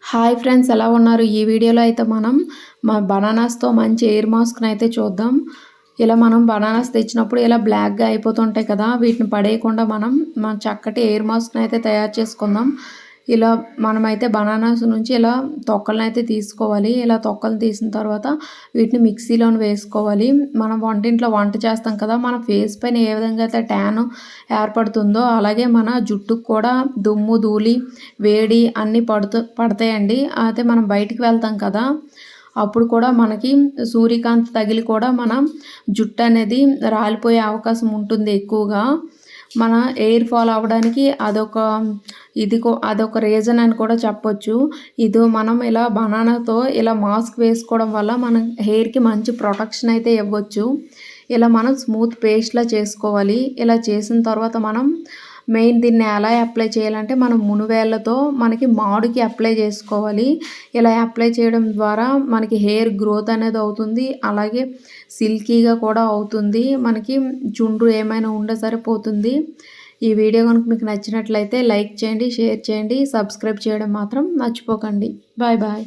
Hi friends, ఎలా ఉన్నారు? ఈ వీడియోలో అయితే మనం బనానాస్‌తో మంచి ఎయిర్ మాస్క్‌ని అయితే చూద్దాం. ఇలా మనం బనానాస్ తెచ్చినప్పుడు ఇలా బ్లాక్‌గా అయిపోతుంటాయి కదా! వీటిని పడేయకుండా మనం చక్కటి ఎయిర్ మాస్క్‌ని అయితే తయారు చేసుకుందాం. ఇలా మనమైతే బనానాస్ నుంచి ఇలా తొక్కలనైతే తీసుకోవాలి. ఇలా తొక్కలు తీసిన తర్వాత వీటిని మిక్సీలోని వేసుకోవాలి. మనం వంటింట్లో వంట చేస్తాం కదా! మన ఫేస్ పైన ఏ విధంగా అయితే ట్యాన్ ఏర్పడుతుందో అలాగే మన జుట్టుకు కూడా దుమ్ము, ధూళి, వేడి అన్నీ పడతాయండి. అయితే మనం బయటికి వెళ్తాం కదా! అప్పుడు కూడా మనకి సూర్యకాంతి తగిలి కూడా మన జుట్టు అనేది రాలిపోయే అవకాశం ఉంటుంది ఎక్కువగా. మన ఎయిర్ ఫాల్ అవ్వడానికి అదొక రీజన్ అని కూడా చెప్పొచ్చు. మనం ఇలా బనానాతో ఇలా మాస్క్ వేసుకోవడం వల్ల మన హెయిర్‌కి మంచి ప్రొటెక్షన్ అయితే ఇవ్వచ్చు. ఇలా మనం స్మూత్ పేస్ట్‌లా చేసుకోవాలి. ఇలా చేసిన తర్వాత మనం దీన్ని ఎలా అప్లై చేయాలంటే మనం మునువేళ్ళతో మనకి మాడుకి అప్లై చేసుకోవాలి. ఇలా అప్లై చేయడం ద్వారా మనకి హెయిర్ గ్రోత్ అనేది అవుతుంది. అలాగే సిల్కీగా కూడా అవుతుంది. మనకి చుండ్రు ఏమైనా ఉంటే సరిపోతుంది. ఈ వీడియో కనుక మీకు నచ్చినట్లయితే లైక్ చేయండి, షేర్ చేయండి, సబ్స్క్రైబ్ చేయడం మాత్రం మర్చిపోకండి. Bye bye.